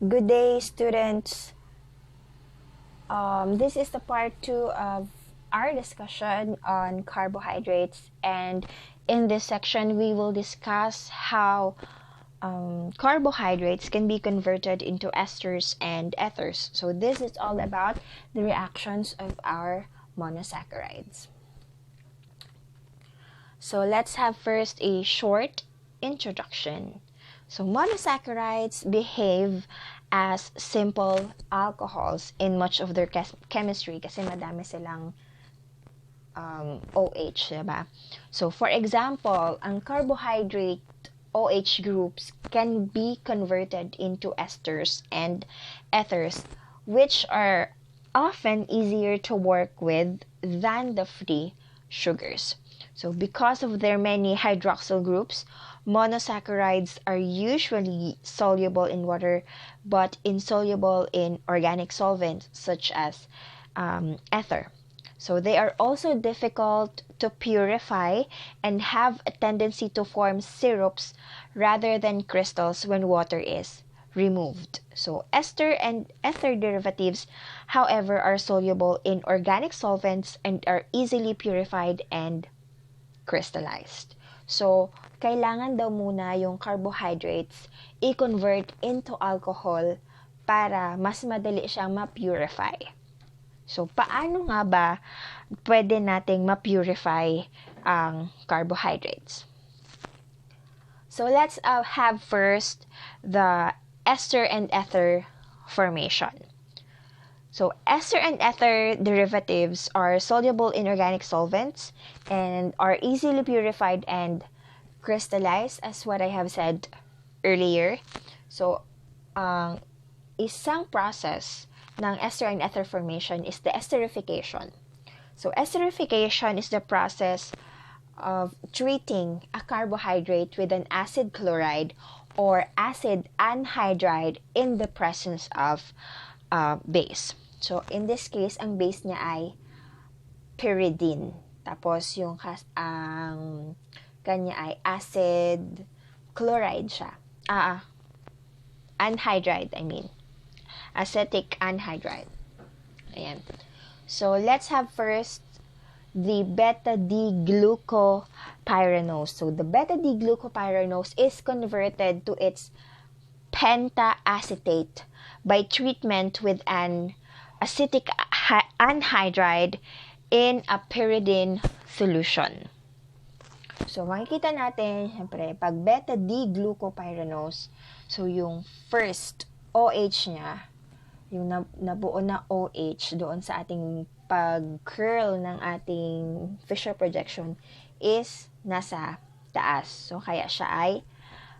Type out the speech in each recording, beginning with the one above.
Good day, students. This is the part 2 of our discussion on carbohydrates, and in this section we will discuss how carbohydrates can be converted into esters and ethers. So this is all about the reactions of our monosaccharides. So let's have first a short introduction. So monosaccharides behave as simple alcohols in much of their chemistry kasi madami silang OH, diba? So for example, ang carbohydrate OH groups can be converted into esters and ethers, which are often easier to work with than the free sugars. So because of their many hydroxyl groups, monosaccharides are usually soluble in water but insoluble in organic solvents such as ether. So they are also difficult to purify and have a tendency to form syrups rather than crystals when water is removed. So ester and ether derivatives, however, are soluble in organic solvents and are easily purified and crystallized. So, kailangan daw muna yung carbohydrates i-convert into alcohol para mas madali siyang ma-purify. So, paano nga ba pwede nating ma-purify ang carbohydrates? So, let's have first the ester and ether formation. So, ester and ether derivatives are soluble in organic solvents and are easily purified and crystallized, as what I have said earlier. So, ang isang process ng ester and ether formation is the esterification. So, esterification is the process of treating a carbohydrate with an acid chloride or acid anhydride in the presence of base. So, in this case, ang base niya ay pyridine. Tapos, yung ang kanya ay acid chloride siya. Anhydride, I mean. Acetic anhydride. Ayan. So, let's have first the beta-D-glucopyranose. So, the beta-D-glucopyranose is converted to its pentaacetate by treatment with an acetic anhydride in a pyridine solution. So, makikita natin, syempre, pag beta-D-glucopyranose, so yung first OH niya, yung nabuo na OH doon sa ating pag-curl ng ating Fisher projection is nasa taas. So, kaya siya ay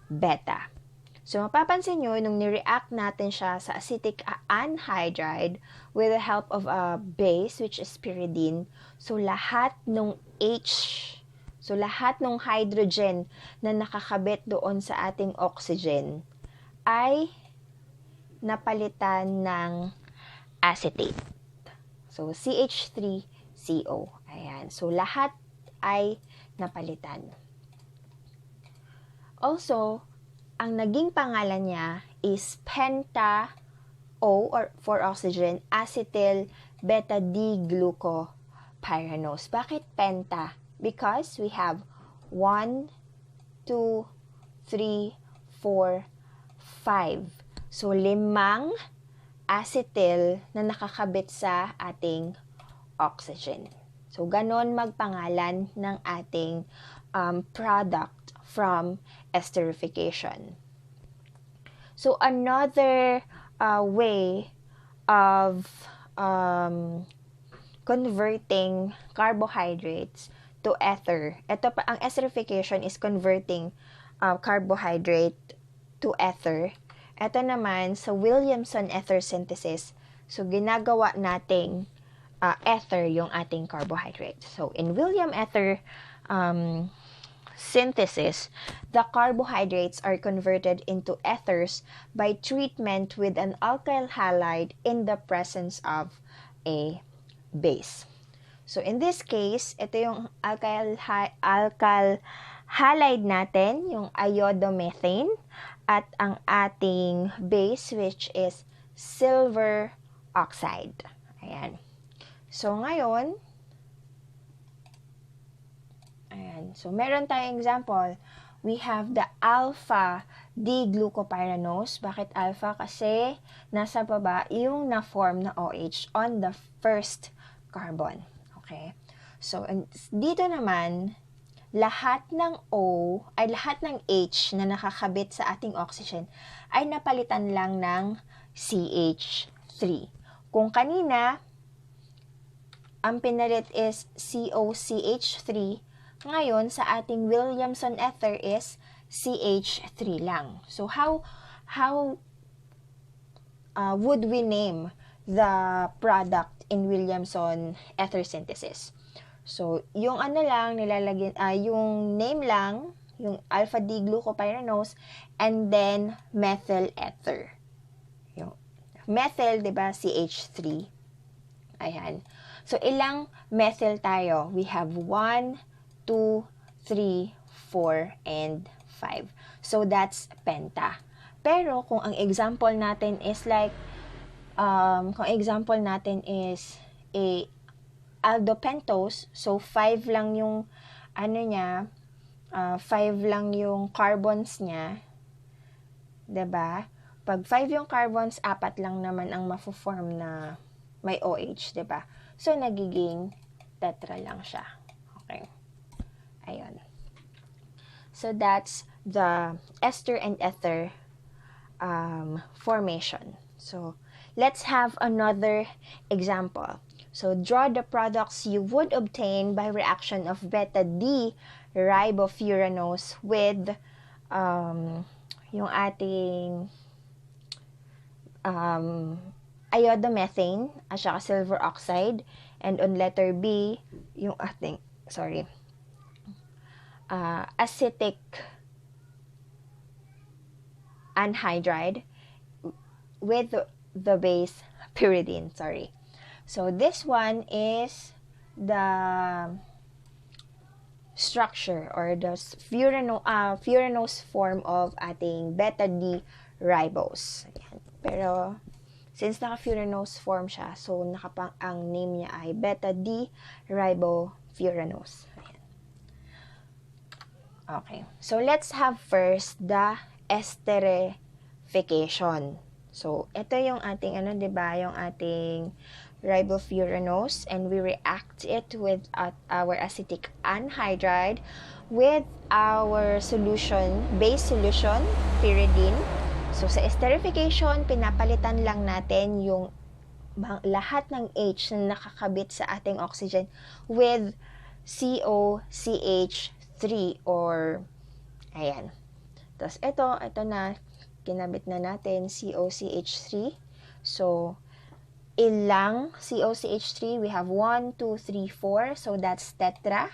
beta. So, mapapansin nyo, nung nireact natin siya sa acetic anhydride with the help of a base, which is pyridine, so lahat ng lahat ng hydrogen na nakakabit doon sa ating oxygen ay napalitan ng acetate. So, CH3CO. Ayan. So, lahat ay napalitan. Also, ang naging pangalan niya is penta-O or for oxygen, acetyl beta-D-glucopyranose. Bakit penta? Because we have 1, 2, 3, 4, 5. So, 5 acetyl na nakakabit sa ating oxygen. So, ganon magpangalan ng ating product from esterification. So, another way of converting carbohydrates to ether. Ito pa, ang esterification is converting carbohydrate to ether. Ito naman, sa Williamson ether synthesis, so ginagawa nating ether yung ating carbohydrate. So, in William ether synthesis, the carbohydrates are converted into ethers by treatment with an alkyl halide in the presence of a base. So, in this case, ito yung alkyl halide natin, yung iodomethane, at ang ating base, which is silver oxide. Ayan. So, ngayon, ayan. So, meron tayong example. We have the alpha D-glucopyranose. Bakit alpha? Kasi nasa baba yung na-form na OH on the first carbon. Okay? So, dito naman, lahat ng O, ay lahat ng H na nakakabit sa ating oxygen ay napalitan lang ng CH3. Kung kanina, ang pinalit is COCH3, ngayon sa ating Williamson ether is CH3 lang. So, how would we name the product in Williamson ether synthesis? So, yung ano lang, nilalagyan, yung name lang, yung alpha-D-glucopyranose, and then methyl ether. Yung methyl, diba, CH3. Ayan. So, ilang methyl tayo? We have 1, 2, 3, 4, and 5. So, that's penta. Pero, kung ang example natin is like, kung example natin is a aldopentose, so 5 lang yung ano niya, 5 lang yung carbons niya, 'di ba? Pag 5 yung carbons, 4 lang naman ang mafo-form na may OH, 'di ba? So nagiging tetra lang siya. Okay. Ayun. So that's the ester and ether formation. So let's have another example. So, draw the products you would obtain by reaction of beta-D ribofuranose with yung ating iodomethane at saka silver oxide. And on letter B, yung ating, acetic anhydride with the base pyridine, So, this one is the structure or the furanose form of ating beta-D ribose. Ayan. Pero, since naka-furanose form siya, so ang name niya ay beta-D ribofuranose. Ayan. Okay. So, let's have first the esterification. So, ito yung ating, diba? Yung ating ribofuranose, and we react it with our acetic anhydride with our base solution, pyridine. So, sa esterification, pinapalitan lang natin yung lahat ng H na nakakabit sa ating oxygen with COCH3 or, ayan. Tapos, ito na, kinabit na natin, COCH3. So, ilang COCH3? We have 1, 2, 3, 4. So, that's tetra.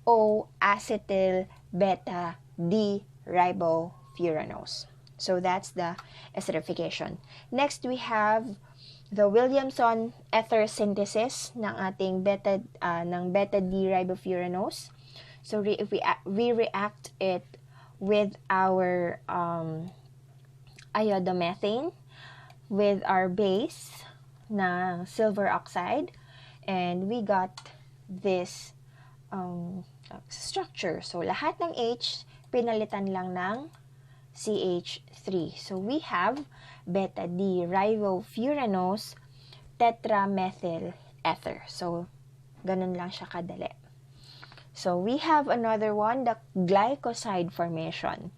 O, acetyl beta D ribofuranose. So, that's the esterification. Next, we have the Williamson ether synthesis ng ating beta D ribofuranose. So, we react it with our iodomethane with our base na silver oxide, and we got this structure. So, lahat ng H, pinalitan lang ng CH3. So, we have beta-D ribofuranose tetramethyl ether. So, ganun lang siya kadali. So, we have another one, the glycoside formation.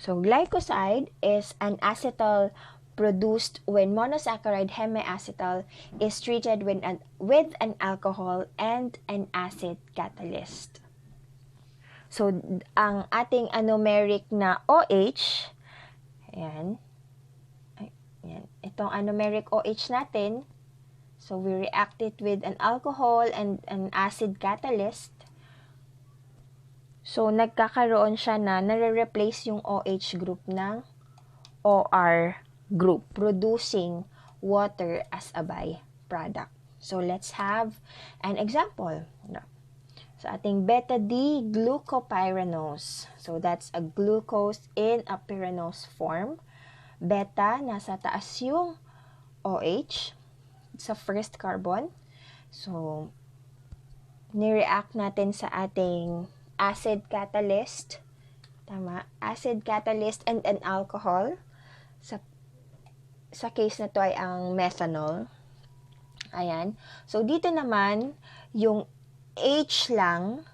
So, glycoside is an acetal produced when monosaccharide hemiacetal is treated with an alcohol and an acid catalyst. So, ang ating anomeric na OH, ayan, itong anomeric OH natin, so we react it with an alcohol and an acid catalyst. So, nagkakaroon siya na nare-replace yung OH group ng OR group, producing water as a byproduct. So, let's have an example. So, ating beta-D-glucopyranose. So, that's a glucose in a pyranose form. Beta, nasa taas yung OH sa first carbon. So, nireact natin sa ating acid catalyst. Tama? Acid catalyst and an alcohol. Sa case na to ay ang methanol. Ayan. So, dito naman, yung H lang,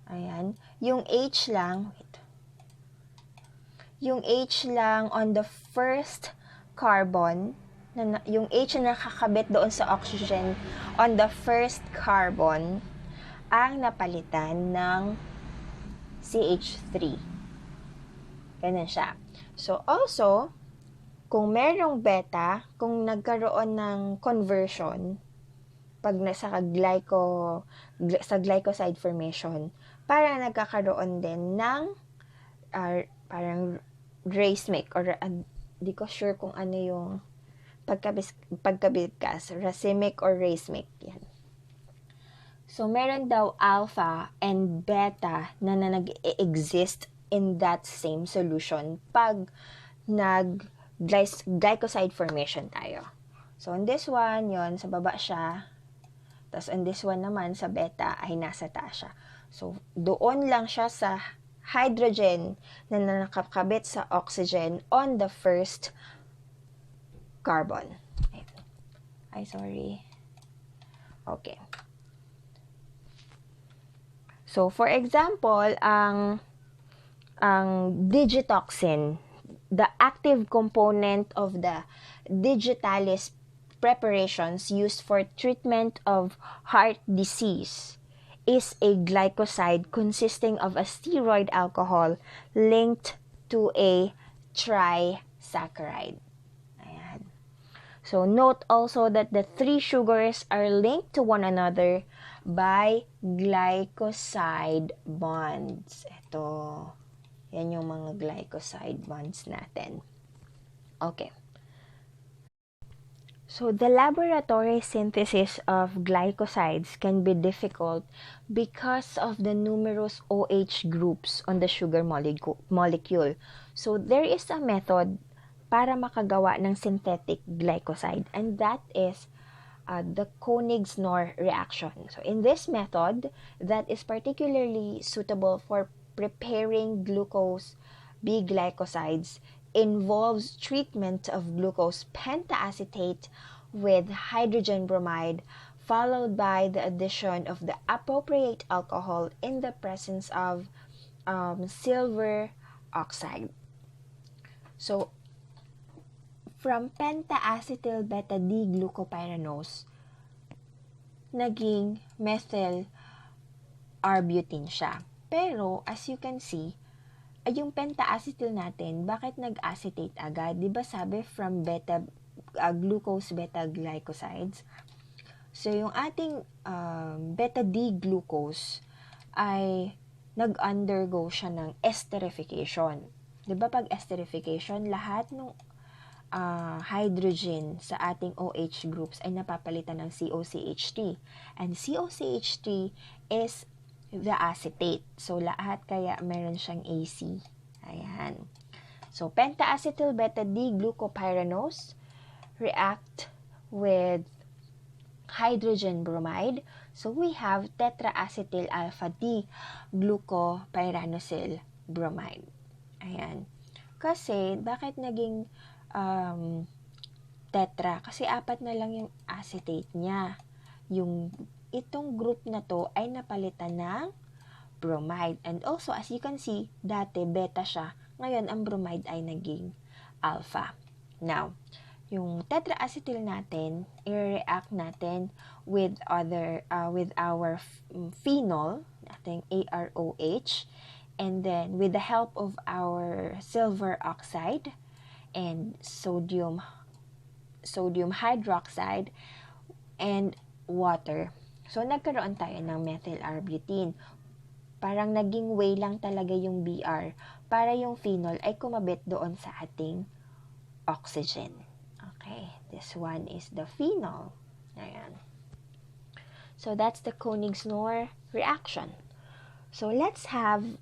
ayan, yung H lang, wait, yung H lang on the first carbon, yung H na nakakabit doon sa oxygen on the first carbon, ang napalitan ng CH3. Ganun siya. So, also, kung merong beta, kung nagkaroon ng conversion, pag sa glycoside formation, parang nagkakaroon din ng parang racemic or di ko sure kung ano yung pagkabigkas, racemic or racemic. Yan. So, meron daw alpha and beta na nag-exist in that same solution pag glycoside formation tayo. So, in this one, yon sa baba siya. Tapos, in this one naman, sa beta, ay nasa taas siya. So, doon lang siya sa hydrogen na nakakabit sa oxygen on the first carbon. Ay, sorry. Okay. So, for example, ang digitoxin, the active component of the digitalis preparations used for treatment of heart disease is a glycoside consisting of a steroid alcohol linked to a trisaccharide. Ayan. So, note also that the three sugars are linked to one another by glycoside bonds. Ito. Yan yung mga glycoside bonds natin. Okay. So, the laboratory synthesis of glycosides can be difficult because of the numerous OH groups on the sugar molecule. So, there is a method para makagawa ng synthetic glycoside, and that is the Koenigsegg reaction. So, in this method, that is particularly suitable for preparing glucose B-glycosides, involves treatment of glucose pentaacetate with hydrogen bromide, followed by the addition of the appropriate alcohol in the presence of silver oxide. So, from pentaacetyl beta-D-glucopyranose, naging methyl R-butene siya. Pero, as you can see, ay yung pentaacetyl natin, bakit nag-acetate agad? Diba sabi from glucose beta-glycosides? So, yung ating beta-D-glucose ay nag-undergo siya ng esterification. Diba pag esterification, lahat ng hydrogen sa ating OH groups ay napapalitan ng COCH3. And COCH3 is the acetate. So, lahat kaya meron siyang AC. Ayan. So, pentaacetyl beta-D-glucopyranose react with hydrogen bromide. So, we have tetraacetyl alpha-D-glucopyranosyl bromide. Ayan. Kasi, bakit naging tetra? Kasi apat na lang yung acetate niya. Itong group na to ay napalitan ng bromide. And also, as you can see, dati beta siya. Ngayon, ang bromide ay naging alpha. Now, yung tetraacetyl natin, i-react natin with our phenol, ating AROH, and then with the help of our silver oxide and sodium hydroxide and water. So, nagkaroon tayo ng methyl R-butene. Parang naging way lang talaga yung BR para yung phenol ay kumabit doon sa ating oxygen. Okay, this one is the phenol. Ayan. So that's the Königsnor reaction. So let's have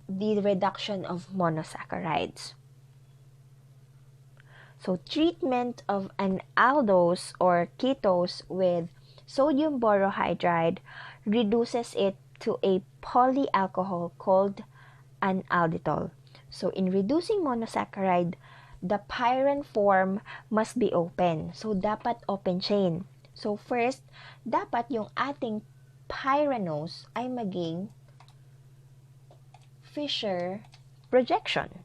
the reduction of monosaccharides. So treatment of an aldose or ketose with sodium borohydride reduces it to a polyalcohol called an alditol. So in reducing monosaccharide, the pyrene form must be open. So dapat open chain. So first, dapat yung ating pyranose ay maging Fischer projection.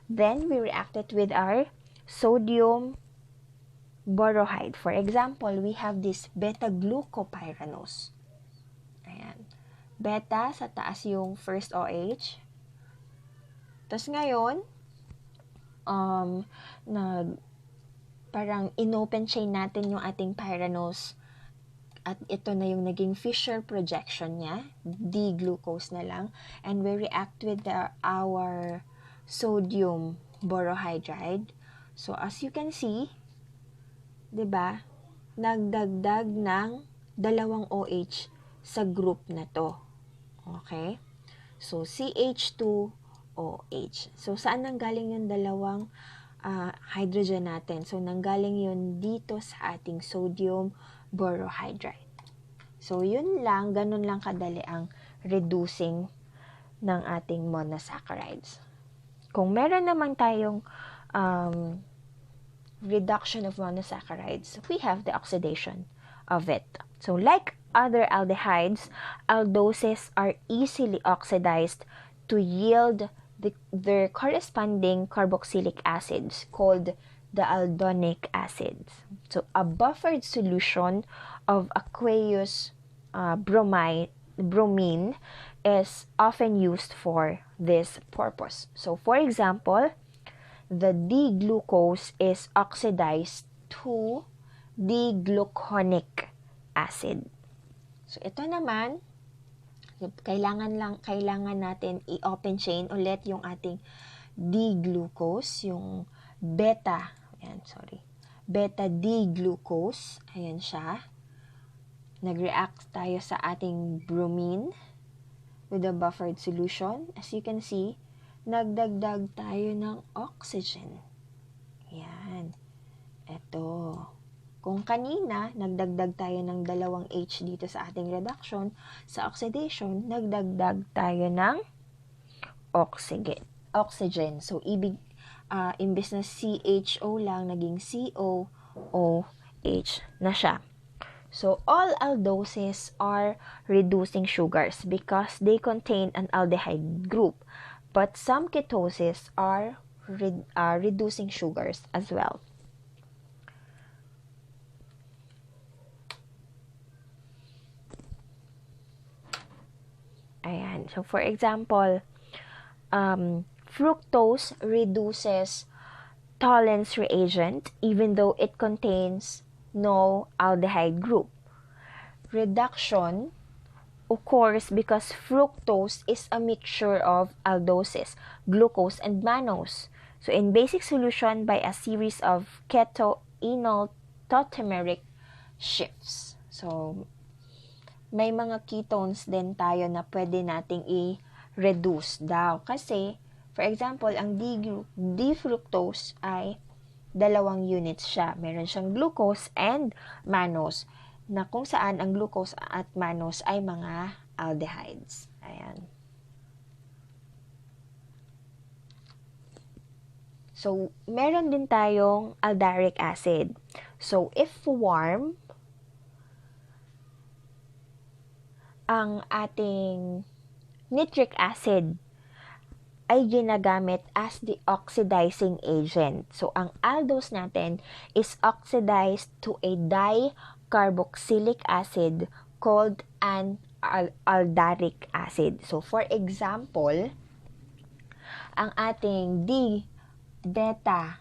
Then we react it with our sodium borohydride. For example, we have this beta-glucopyranose. Ayan. Beta, sa taas yung first OH. Tapos ngayon, parang inopen chain natin yung ating pyranose. At ito na yung naging Fischer projection niya. D-glucose na lang. And we react with our sodium borohydride. So, as you can see, diba, nagdagdag ng dalawang OH sa group na to. Okay? So, CH2OH. So, saan nanggaling yung dalawang hydrogen natin? So, nanggaling yun dito sa ating sodium borohydride. So, yun lang, ganun lang kadali ang reducing ng ating monosaccharides. Kung meron naman tayong reduction of monosaccharides, we have the oxidation of it. So, like other aldehydes, aldoses are easily oxidized to yield their corresponding carboxylic acids called the aldonic acids. So, a buffered solution of aqueous bromine is often used for this purpose. So, for example, the D-glucose is oxidized to D-gluconic acid. So, ito naman, kailangan natin i-open chain ulit yung ating D-glucose, yung beta D-glucose, ayan siya. Nag-react tayo sa ating bromine with a buffered solution. As you can see, nagdagdag tayo ng oxygen. Ayan. Ito. Kung kanina, nagdagdag tayo ng dalawang H dito sa ating reduction, sa oxidation, nagdagdag tayo ng oxygen. So, imbis na CHO lang, naging COOH na siya. So, all aldoses are reducing sugars because they contain an aldehyde group. But some ketoses are reducing sugars as well. Ayan. So, for example, fructose reduces Tollens reagent even though it contains no aldehyde group. Reduction occurs because fructose is a mixture of aldoses, glucose, and mannose. So, in basic solution by a series of keto-enol tautomeric shifts. So, may mga ketones din tayo na pwede nating i-reduce daw. Kasi, for example, ang D-fructose ay 2 units siya. Meron siyang glucose and mannose, na kung saan ang glucose at mannose ay mga aldehydes. Ayan. So, meron din tayong aldaric acid. So, if warm, ang ating nitric acid ay ginagamit as the oxidizing agent. So, ang aldose natin is oxidized to a dicarboxylic acid called an aldaric acid. So, for example, ang ating beta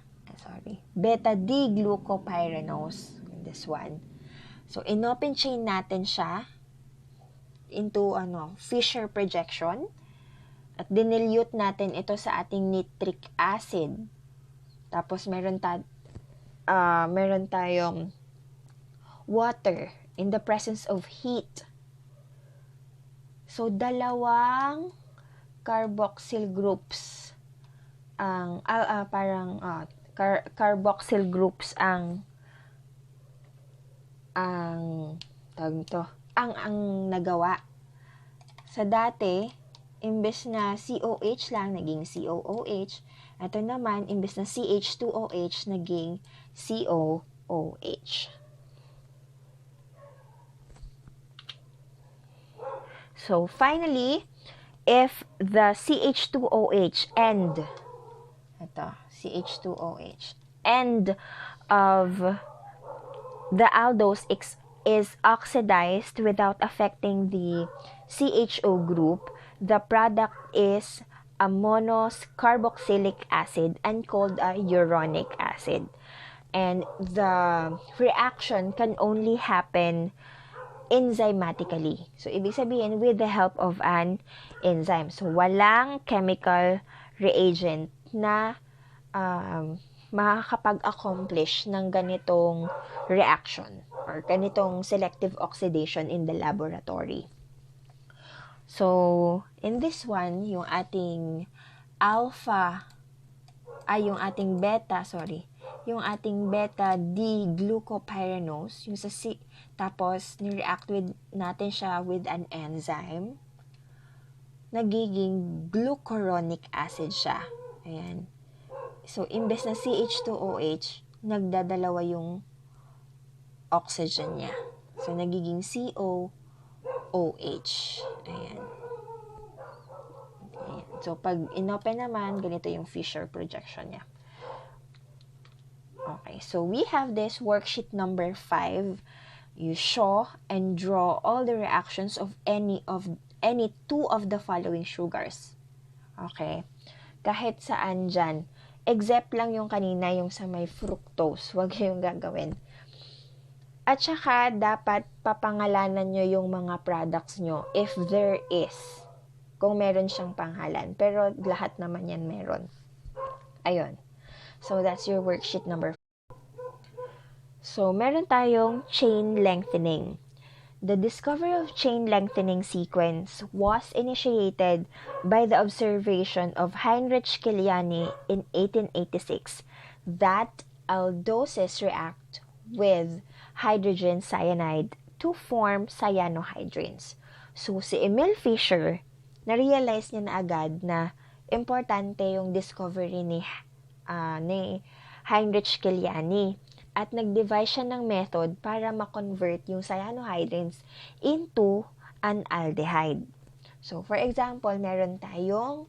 D-glucopyranose, this one. So, inopen chain natin siya into Fischer projection. At dinilute natin ito sa ating nitric acid. Tapos meron tayong water in the presence of heat. So, dalawang carboxyl groups ang carboxyl groups ang nagawa. Sa dati, imbes na COH lang, naging COOH. Ito naman, imbes na CH2OH, naging COOH. So, finally, if the CH2OH end of the aldose is oxidized without affecting the CHO group, the product is a monocarboxylic acid and called a uronic acid. And the reaction can only happen enzymatically. So, ibig sabihin, with the help of an enzyme. So, walang chemical reagent na makakapag-accomplish ng ganitong reaction or ganitong selective oxidation in the laboratory. So, in this one, yung ating beta-D-glucopyranose, yung sa tapos ni-react natin siya with an enzyme, nagiging glucuronic acid siya. Ayan. So, imbes na CH2OH, nagdadalawa yung oxygen niya. So, nagiging COOH. Ayan. So, pag inopen naman, ganito yung Fischer projection niya. Okay, so we have this worksheet number 5. You show and draw all the reactions of any two of the following sugars. Okay? Kahit saan dyan. Except lang yung kanina, yung sa may fructose. Huwag yung gagawin. At saka, dapat papangalanan nyo yung mga products nyo if there is. Kung meron siyang panghalan. Pero lahat naman yan meron. Ayun. So, that's your worksheet number 5. So, meron tayong chain lengthening. The discovery of chain lengthening sequence was initiated by the observation of Heinrich Kiliani in 1886 that aldoses react with hydrogen cyanide to form cyanohydrins. So, si Emil Fischer, na-realize niya na agad na importante yung discovery ni Heinrich Kiliani. At nag-devise siya ng method para ma-convert yung cyanohydrins into an aldehyde. So, for example, meron tayong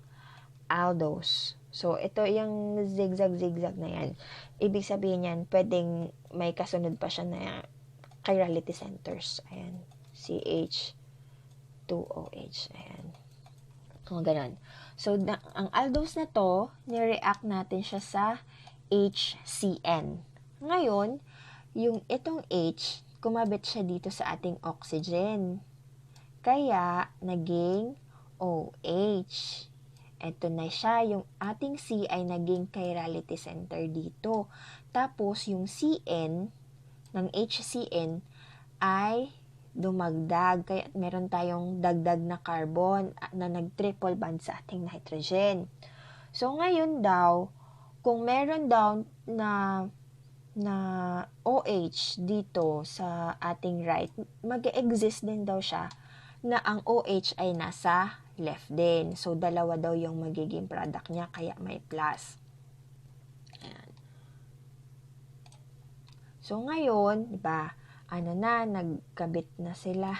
aldose. So, ito yung zigzag-zigzag na yan. Ibig sabihin yan, pwedeng may kasunod pa siya na chirality centers. Ayan. CH2OH. Ayan. Kung ganun. So, ang aldose na to, nireact natin siya sa HCN. Ngayon, yung itong H, kumabit siya dito sa ating oxygen. Kaya, naging OH. Ito na siya, yung ating C ay naging chirality center dito. Tapos, yung CN, ng HCN, ay dumagdag. Kaya, meron tayong dagdag na carbon na nag-triple bond sa ating nitrogen. So, ngayon daw, kung meron daw na OH dito sa ating right, mag-exist din daw siya na ang OH ay nasa left din. So, dalawa daw yung magiging product niya, kaya may plus. Ayan. So, ngayon, diba, nagkabit na sila.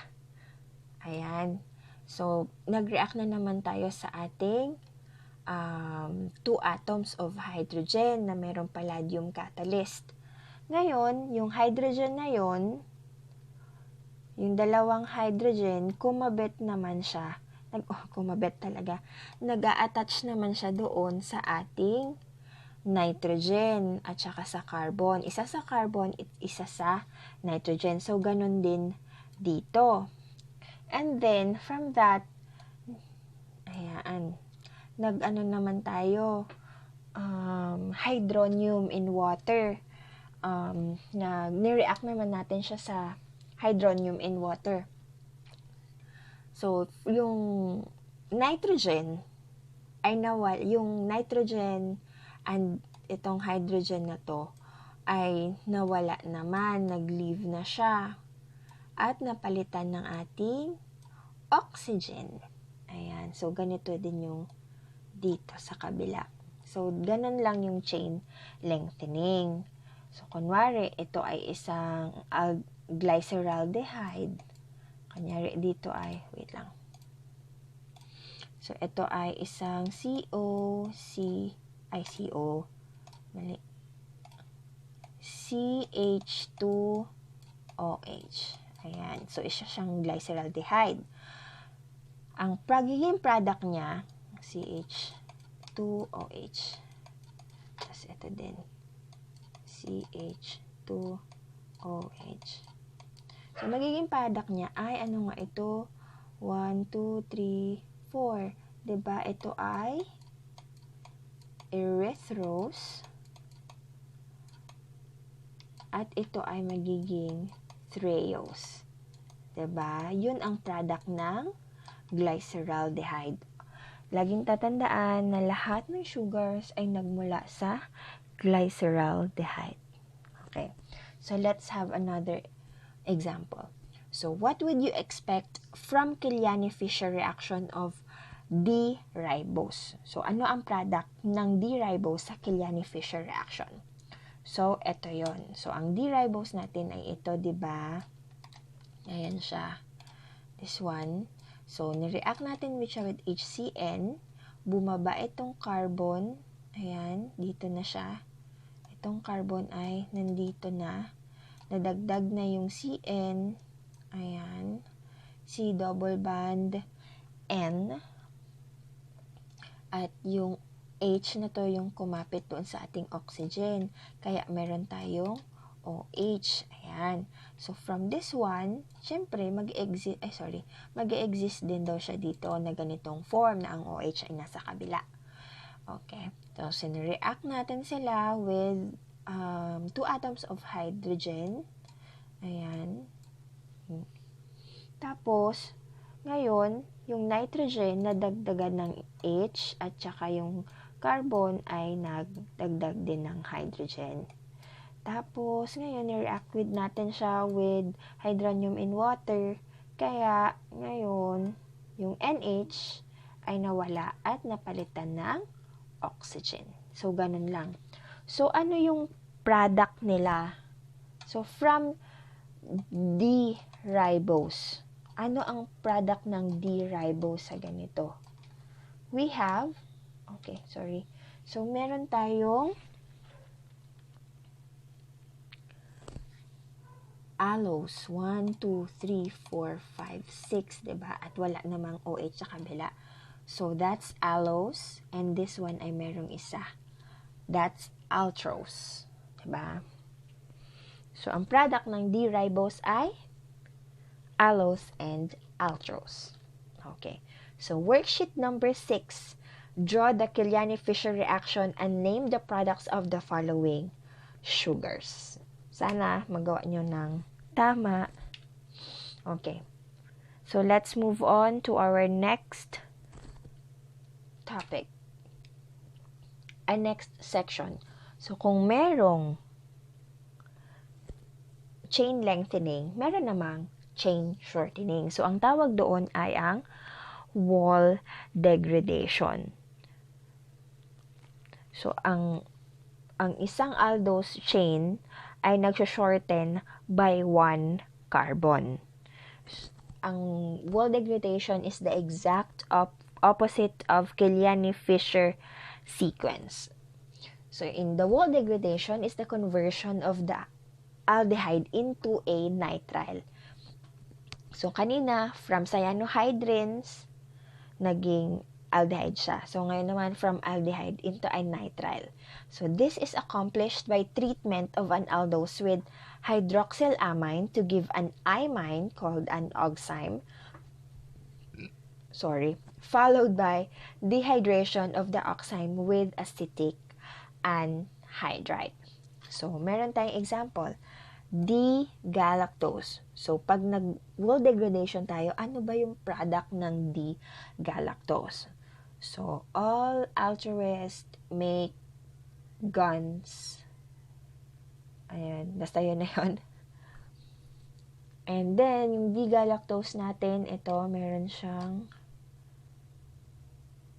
Ayan. So, nag-react na naman tayo sa ating 2 atoms of hydrogen na mayroong palladium catalyst. Ngayon, yung hydrogen na yon, yung dalawang hydrogen, kumabit naman siya. Kumabit talaga. Nag-a-attach naman siya doon sa ating nitrogen at saka sa carbon. Isa sa carbon, isa sa nitrogen. So, ganun din dito. And then, from that, ayan, naman tayo, hydronium in water. Nireact naman natin siya sa hydronium in water. So, yung nitrogen ay yung nitrogen and itong hydrogen na to ay nawala naman, nag-leave na siya at napalitan ng ating oxygen. Ayan, so ganito din yung dito sa kabila. So, ganun lang yung chain lengthening. So, kunwari, ito ay isang glyceraldehyde. Kunyari, dito ay, wait lang. So, ito ay isang mali. CH2OH. Ayan. So, isa siyang glyceraldehyde. Ang pagiging product niya, CH2OH. Tapos, ito din. CH2OH. So, magiging product niya ay, ano nga ito? 1, 2, 3, 4. Diba? Ito ay erythrose. At ito ay magiging threose. Diba? Yun ang product ng glyceraldehyde. Laging tatandaan na lahat ng sugars ay nagmula sa glyceraldehyde. Okay. So, let's have another example. So, what would you expect from Killiani-Fischer reaction of D-ribose? So, ano ang product ng D-ribose sa Killiani-Fischer reaction? So, ito yon. So, ang D-ribose natin ay ito, diba? Ayan siya. This one. So, nireact natin siya with HCN. Bumaba itong carbon. Ayan, dito na siya. Itong carbon ay nandito na. Nadagdag na yung CN. Ayan. C double bond N. At yung H na to yung kumapit doon sa ating oxygen. Kaya meron tayong OH. Ayan. So, from this one, syempre, mag-exist din daw siya dito na ganitong form na ang OH ay nasa kabila. Okay. So, sinreact natin sila with 2 atoms of hydrogen. Ayan. Tapos, ngayon, yung nitrogen nadagdagan ng H at saka yung carbon ay nagdagdag din ng hydrogen. Tapos, ngayon, i-react with natin siya with hydronium in water. Kaya, ngayon, yung NH ay nawala at napalitan ng oxygen. So, ganun lang. So, ano yung product nila? So, from D-ribose. Ano ang product ng D-ribose sa ganito? We have, So, meron tayong allose. 1, 2, 3, 4, 5, 6, diba? At wala namang OH sa kabila. So, that's allose. And this one ay merong isa. That's altrose. Diba? So, ang product ng D-ribose ay allose and altrose. Okay. So, worksheet number 6. Draw the Killiani-Fischer reaction and name the products of the following sugars. Sana magawa nyo ng tama. Okay. So, let's move on to our next topic. Next section. So, kung merong chain lengthening, meron namang chain shortening. So, ang tawag doon ay ang wall degradation. So, ang isang aldose chain ay nagsho-shorten by 1 carbon. Ang wall degradation is the exact opposite of Killiani-Fischer sequence. So, in the wall degradation is the conversion of the aldehyde into a nitrile. So, kanina, from cyanohydrins, naging aldehyde siya. So, ngayon naman, from aldehyde into a nitrile. So, this is accomplished by treatment of an aldose with hydroxylamine to give an imine called an oxime. Followed by dehydration of the oxime with acetic anhydride. So, meron tayong example. D-galactose. So, pag nag-wall degradation tayo, ano ba yung product ng D-galactose? So, all altruists make guns. Ayan, basta yun na yun. And then, yung D-galactose natin, ito, meron siyang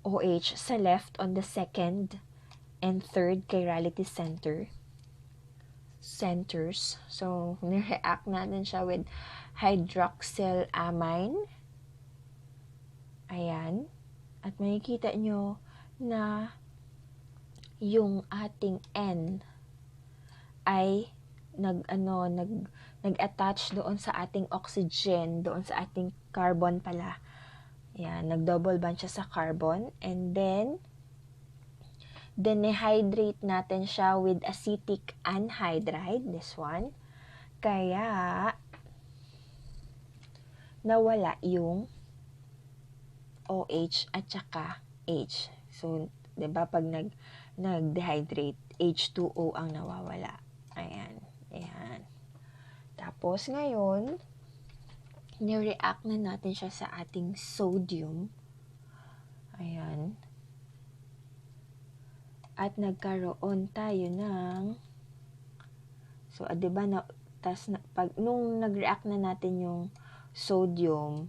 OH sa left on the second and third chirality centers. So, nireact natin siya with hydroxylamine. Ayan. At makikita nyo na yung ating N ay nag-attach doon sa ating oxygen, doon sa ating carbon pala. Yan, nag-double bond siya sa carbon. And then, dehydrate natin siya with acetic anhydride, this one. Kaya, nawala yung OH at saka H. So, 'di ba pag nag-dehydrate, H2O ang nawawala. Ayan. Ayan. Tapos ngayon, ni-react na natin siya sa ating sodium. Ayan. At nagkaroon tayo ng, so, 'di ba pag nung nag-react na natin yung sodium,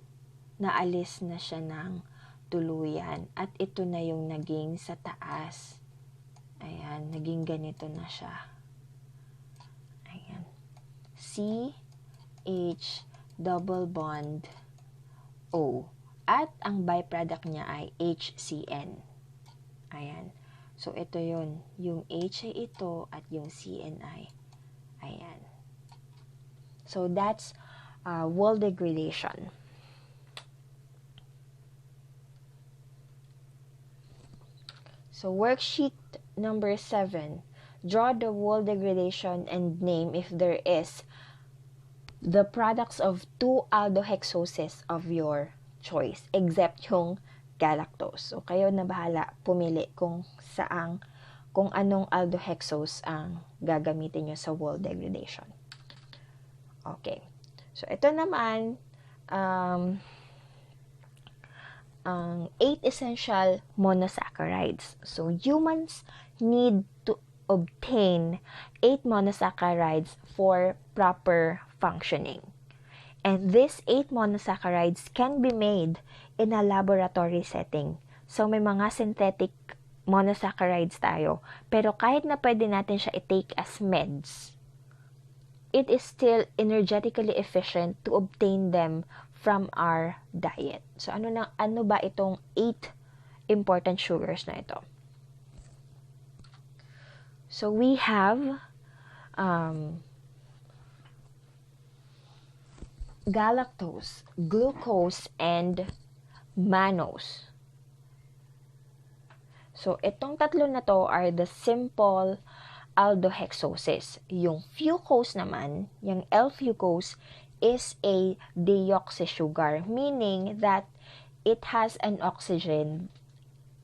naalis na siya ng tuluyan. At ito na yung naging sa taas. Ayan, naging ganito na siya. Ayan. CH double bond O. At ang byproduct niya ay HCN. Ayan. So, ito yun. Yung H ay ito at yung CN ay ayan. So, that's wall degradation. So, worksheet number 7. Draw the wall degradation and name, if there is, the products of 2 aldohexoses of your choice, except yung galactose. So, kayo na bahala pumili kung anong aldohexose ang gagamitin nyo sa wall degradation. Okay. So, ito naman, ang 8 essential monosaccharides. So, humans need to obtain 8 monosaccharides for proper functioning. And these 8 monosaccharides can be made in a laboratory setting. So, may mga synthetic monosaccharides tayo. Pero kahit na pwede natin siya i-take as meds, it is still energetically efficient to obtain them from our diet. So, ano ba itong 8 important sugars na ito? So, we have galactose, glucose, and mannose. So, itong tatlo na to are the simple aldohexoses. Yung fucose naman, yung L-fucose, is a deoxysugar, meaning that it has an oxygen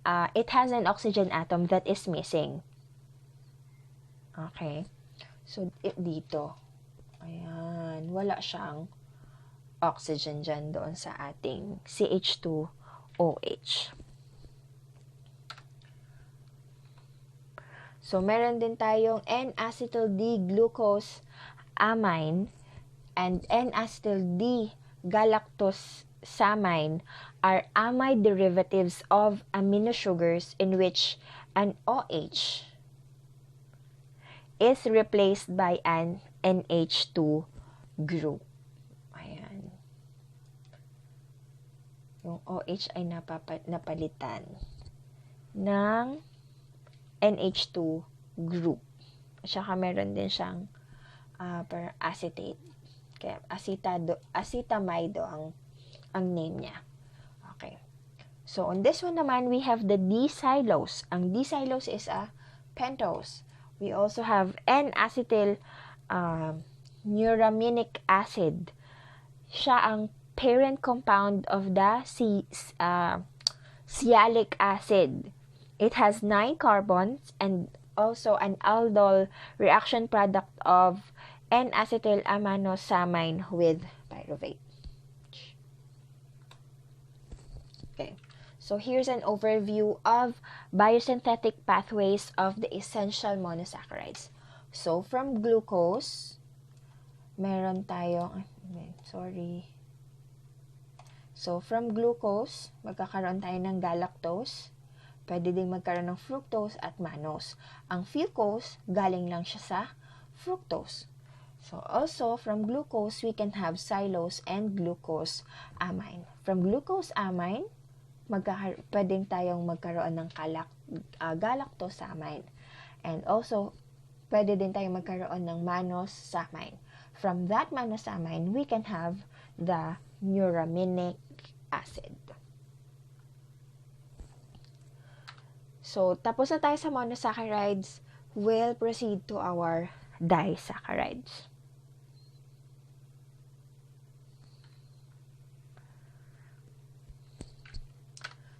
atom that is missing. Okay. So, dito. Ayan. Wala siyang oxygen dyan doon sa ating CH2OH. So, meron din tayong N-acetyl-D-glucosamine and N-acetyl-D-galactosamine are amide derivatives of amino sugars in which an OH is replaced by an NH2 group. Ayan. Yung OH ay napalitan ng NH2 group. At saka meron din siyang acetate. Kaya acetamide ang name niya. Okay. So, on this one naman, we have the D-xylose. Ang D-xylose is a pentose. We also have N-acetyl neuraminic acid. Siya ang parent compound of the sialic acid. It has 9 carbons and also an aldol reaction product of N-acetylaminosamine with pyruvate. Okay. So here's an overview of biosynthetic pathways of the essential monosaccharides. So from glucose, meron tayong, So from glucose, magkakaroon tayo ng galactose. Pwede ding magkaroon ng fructose at mannose. Ang fucose, galing lang siya sa fructose. So also, from glucose, we can have xylose and glucose amine. From glucose amine, pwedeng tayong magkaroon ng galactosamine. And also, pwede din tayong magkaroon ng mannose-samine. From that mannose-samine, we can have the neuraminic acid. So, tapos na tayo sa monosaccharides. We'll proceed to our disaccharides.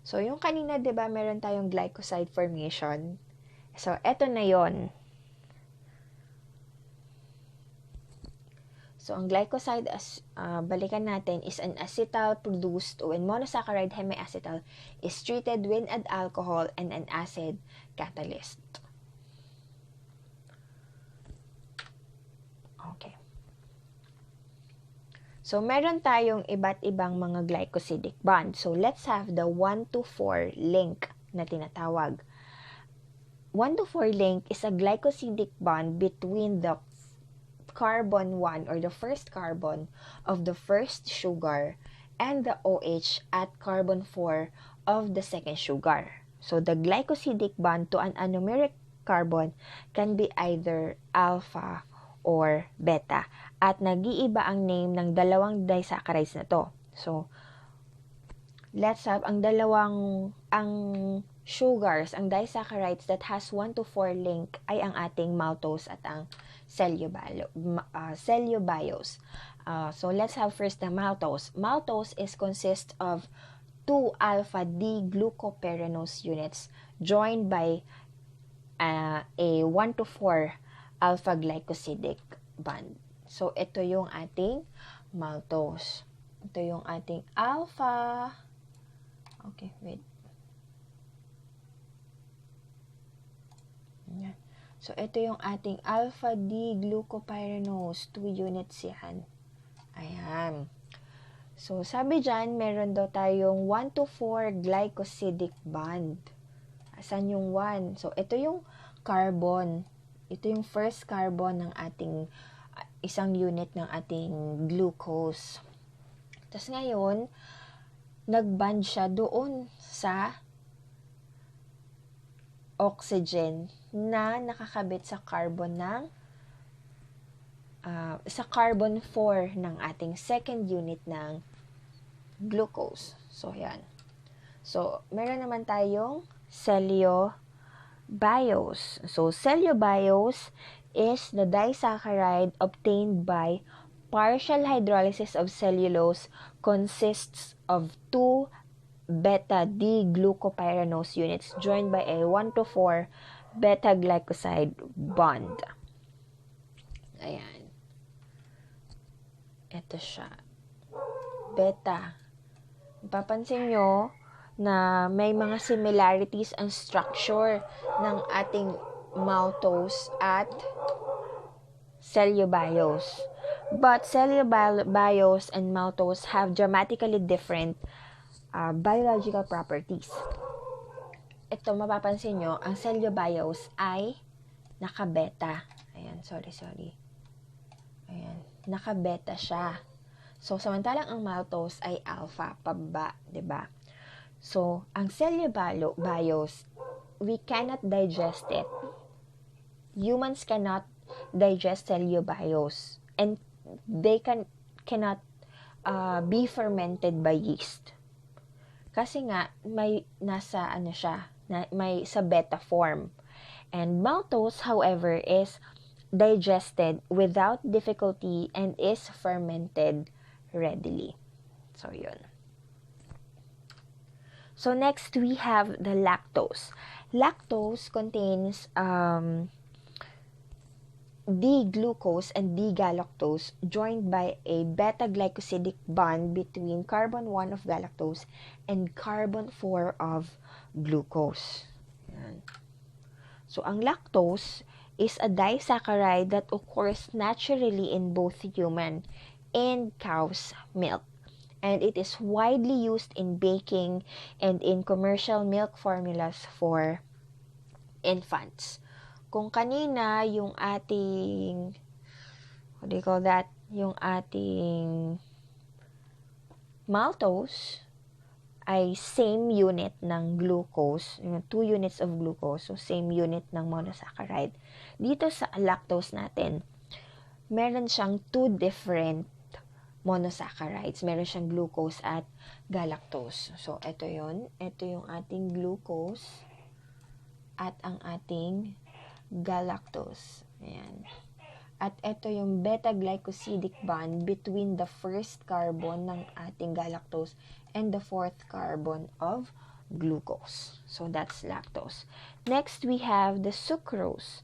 So, yung kanina, di ba, meron tayong glycoside formation. So, eto na yon. So, ang glycoside, balikan natin, is an acetal produced when monosaccharide hemiacetal is treated with an alcohol and an acid catalyst. Okay. So, meron tayong iba't ibang mga glycosidic bond. So, let's have the 1-4 link na tinatawag. 1-4 link is a glycosidic bond between the carbon 1 or the first carbon of the first sugar and the OH at carbon 4 of the second sugar. So, the glycosidic bond to an anomeric carbon can be either alpha or beta. At nag-iiba ang name ng dalawang disaccharides na to. So, let's have ang sugars, ang disaccharides that has 1-4 link ay ang ating maltose at ang cellobiose. So, let's have first the maltose. Maltose consists of 2 alpha-D-glucopyranose units joined by a 1-4 alpha-glycosidic bond. So, ito yung ating maltose. Ito yung ating alpha. Okay, wait. Yan. So, ito yung ating alpha-D-glucopyranose. 2 units yan. Ayan. So, sabi dyan, meron daw tayong 1-4 glycosidic bond. Asan yung 1? So, ito yung carbon. Ito yung first carbon ng ating isang unit ng ating glucose. Tapos ngayon, nag-bond siya doon sa oxygen na nakakabit sa carbon ng sa carbon 4 ng ating second unit ng glucose. So, yan. So, meron naman tayong cellobiose. So, cellobiose is the disaccharide obtained by partial hydrolysis of cellulose consists of 2 beta-D-glucopyranose units joined by a 1-4 beta-glycoside bond. Ayan. Ito siya. Beta. Papansin nyo na may mga similarities ang structure ng ating maltose at cellobiose. But cellobiose and maltose have dramatically different biological properties. Ito, mapapansin nyo, ang cellobiose ay naka-beta. Ayan, sorry. Ayan, naka-beta siya. So, samantalang ang maltose ay alpha, pababa, 'di ba? So, ang cellobiose, we cannot digest it. Humans cannot digest cellobiose, and they cannot be fermented by yeast. Kasi nga, may nasa may sa beta form. And maltose, however, is digested without difficulty and is fermented readily. So, yun. So, next we have the lactose. Lactose contains D-glucose and D-galactose joined by a beta-glycosidic bond between carbon 1 of galactose and carbon 4 of glucose. Yan. So, ang lactose is a disaccharide that occurs naturally in both human and cow's milk. And it is widely used in baking and in commercial milk formulas for infants. Kung kanina yung ating, what do you call that? Yung ating maltose ay same unit ng glucose, 2 units of glucose, so same unit ng monosaccharide. Dito sa lactose natin, meron siyang 2 different monosaccharides. Meron siyang glucose at galactose. So, ito yon. Ito yung ating glucose at ang ating galactose. Ayan. At ito yung beta-glycosidic bond between the first carbon ng ating galactose and the fourth carbon of glucose. So, that's lactose. Next, we have the sucrose.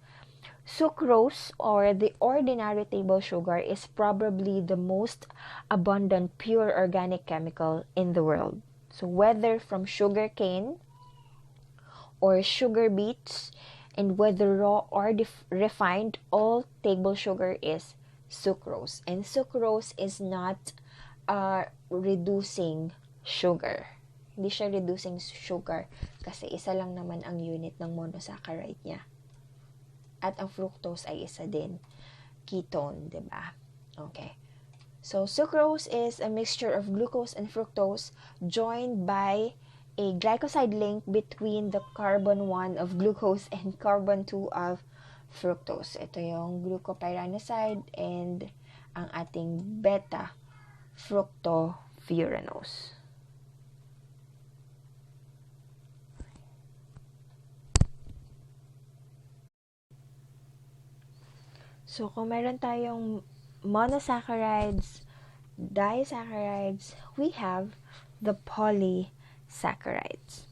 Sucrose, or the ordinary table sugar, is probably the most abundant pure organic chemical in the world. So, whether from sugar cane or sugar beets, and whether raw or refined, all table sugar is sucrose. And sucrose is not reducing sugar. Hindi siya reducing sugar kasi isa lang naman ang unit ng monosaccharide niya. At ang fructose ay isa din. Ketone, diba? Okay. So, sucrose is a mixture of glucose and fructose joined by a glycoside link between the carbon 1 of glucose and carbon 2 of fructose. Ito yung glucopyranoside and ang ating beta-fructofuranose. So, kung meron tayong monosaccharides, disaccharides, we have the polysaccharides.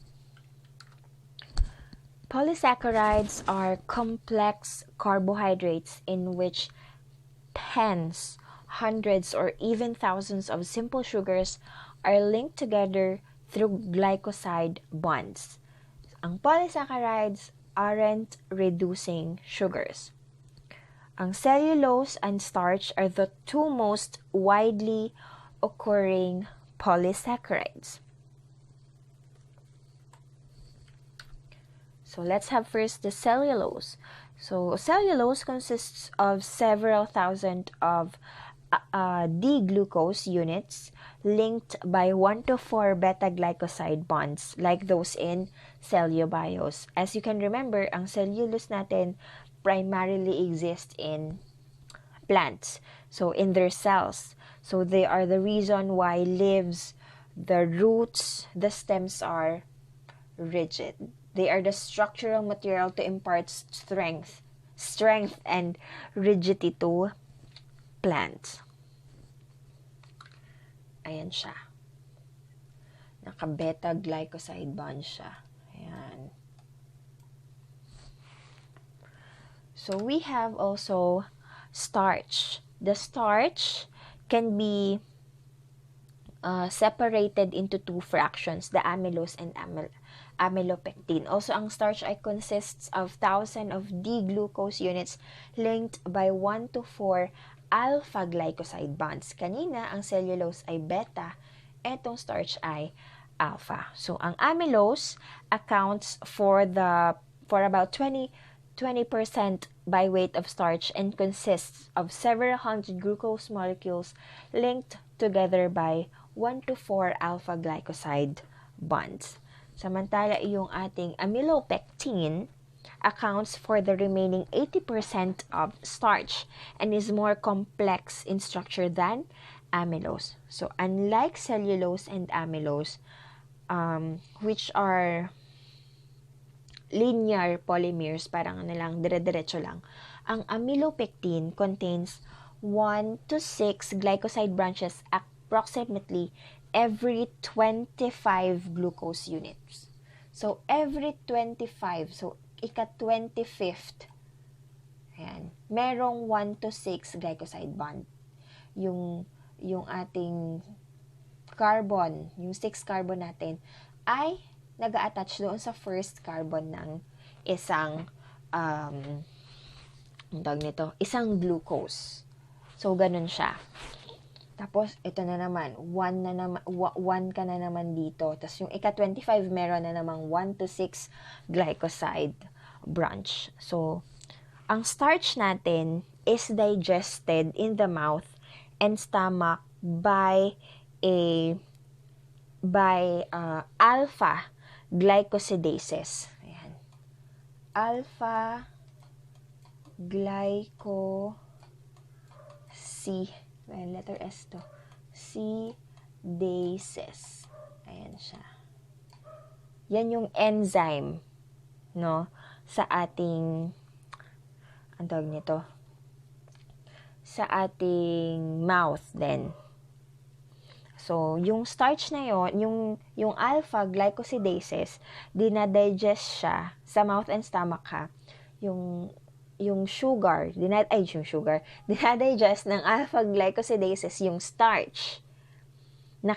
Polysaccharides are complex carbohydrates in which tens, hundreds, or even thousands of simple sugars are linked together through glycoside bonds. Ang polysaccharides aren't reducing sugars. Ang cellulose and starch are the two most widely occurring polysaccharides. So let's have first the cellulose. So cellulose consists of several thousand of D-glucose units linked by 1 to 4 beta-glycoside bonds like those in cellulobiose. As you can remember, ang cellulose natin primarily exist in plants, so in their cells. So they are the reason why leaves, the roots, the stems are rigid. They are the structural material to impart strength and rigidity to plants. Ayan siya. Naka-beta-glycoside bond siya. Ayan. So, we have also starch. The starch can be separated into 2 fractions, the amylose and amylopectin. Also, ang starch ay consists of 1,000 of D-glucose units linked by 1 to 4 alpha-glycoside bonds. Kanina, ang cellulose ay beta, etong starch ay alpha. So, ang amylose accounts for about 20% by weight of starch and consists of several hundred glucose molecules linked together by 1 to 4 alpha-glycoside bonds. Samantala, yung ating amylopectin accounts for the remaining 80% of starch and is more complex in structure than amylose. So, unlike cellulose and amylose, which are linear polymers, parang dire-diretso lang. Ang amylopectin contains 1 to 6 glycoside branches approximately every 25 glucose units. So, every 25. So, ika-25th. Ayan. Merong 1 to 6 glycoside bond. Yung ating carbon, yung 6 carbon natin, ay nag-a-attach doon sa first carbon ng isang isang glucose. So, ganun siya. Tapos, ito na naman, 1 ka na naman dito. Tapos, yung ika-25, meron na namang 1 to 6 glycoside branch. So, ang starch natin is digested in the mouth and stomach by alpha glycosidases. Ayan. Alpha letter S to. Sidases. Ayan siya. Yan yung enzyme, no? Sa ating, ang tawag nito? Sa ating mouth din. So, yung starch na yon, yung alpha glycosidases, dinadigest siya sa mouth and stomach ha. Yung dinadigest ng alpha glycosidases yung starch na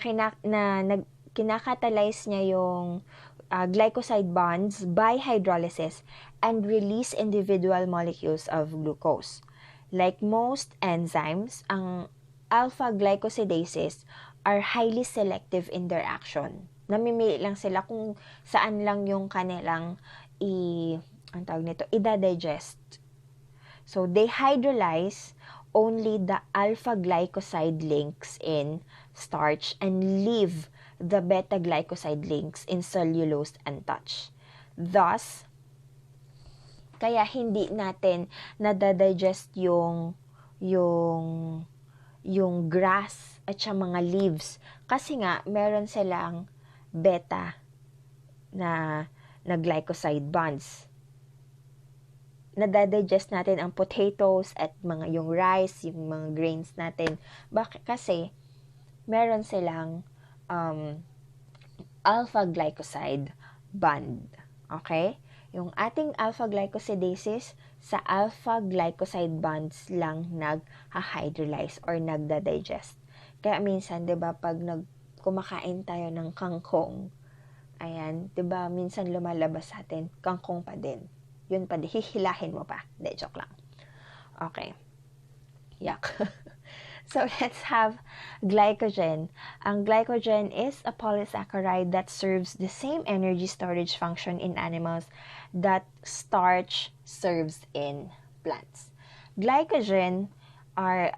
kinakatalyze niya yung glycoside bonds by hydrolysis and release individual molecules of glucose. Like most enzymes, ang alpha glycosidases are highly selective in their action. Namimili lang sila kung saan lang yung kanilang i-digest. So, they hydrolyze only the alpha glycoside links in starch and leave the beta glycoside links in cellulose untouched. Thus, kaya hindi natin nadadigest yung grass at siya mga leaves. Kasi nga, meron silang beta na glycoside bonds. Nadadigest natin ang potatoes at yung rice, yung mga grains natin. Bakit? Kasi, meron silang alpha glycoside bond. Okay? Yung ating alpha glycosidases, sa alpha glycoside bonds lang nag-hydrolyze or nagda-digest. Kaya minsan, 'di ba, pag kumakain tayo ng kangkong, ayan, 'di ba, minsan lumalabas sa atin kangkong pa din. Yun pa din, hihilahin mo pa. Hindi, joke lang. Okay. Yuck. So, let's have glycogen. Ang glycogen is a polysaccharide that serves the same energy storage function in animals that starch serves in plants. Glycogen are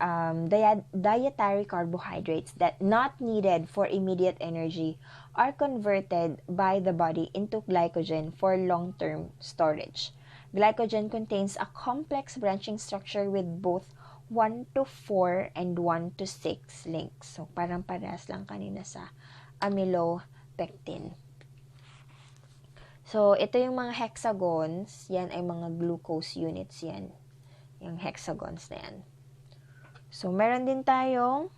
dietary carbohydrates that not needed for immediate energy are converted by the body into glycogen for long-term storage. Glycogen contains a complex branching structure with both 1 to 4 and 1 to 6 links. So, parang parehas lang kanina sa amylopectin. So, ito yung mga hexagons. Yan ay mga glucose units yan. Yung hexagons na yan. So, meron din tayong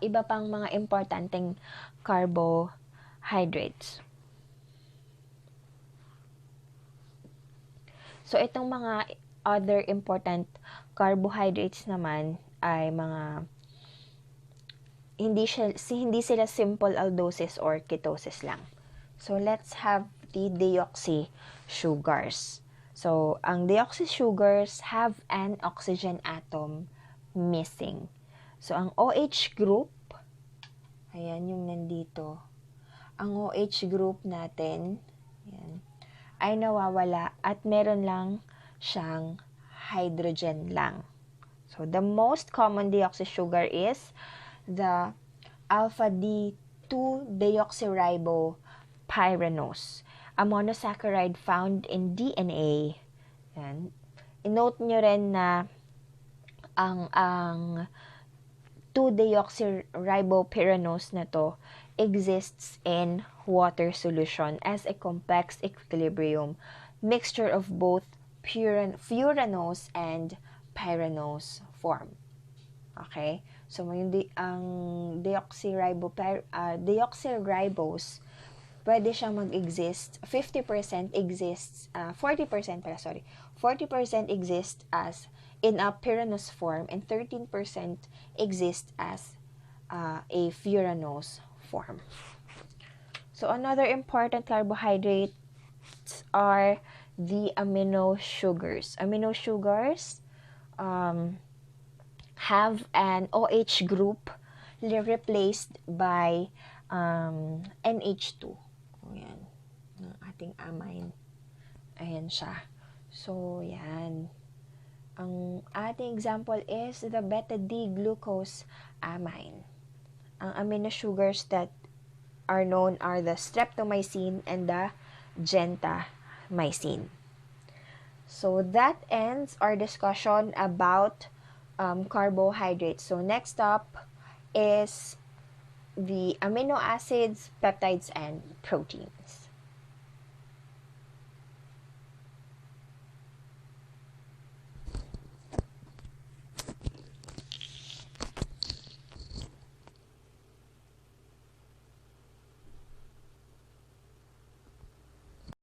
iba pang mga importanteng carbohydrates. So, itong mga other important carbohydrates naman ay mga hindi sila simple aldoses or ketoses lang. So, let's have the deoxy sugars. So, ang deoxy sugars have an oxygen atom missing. So, ang OH group, ayan yung nandito. Ang OH group natin, ayan, ay nawawala at meron lang siyang hydrogen lang. So, the most common deoxy sugar is the alpha D2-deoxyribopyranose, a monosaccharide found in DNA. Yan. I-note nyo rin na ang 2-deoxyribopyranose na to exists in water solution as a complex equilibrium mixture of both furanose and pyranose form. Okay? So, ang deoxyribose pwede siyang mag-exist, 50% exists, 40% pala, sorry, 40% exists as in a pyranose form, and 13% exists as a furanose form. So another important carbohydrates are the amino sugars. Amino sugars have an OH group replaced by NH2. Ayan, ng ating amine. Ayan siya. So, yan. Ang ating example is the beta-D-glucose amine. Ang amino sugars that are known are the streptomycin and the gentamicin. So, that ends our discussion about carbohydrates. So, next up is the amino acids, peptides, and proteins.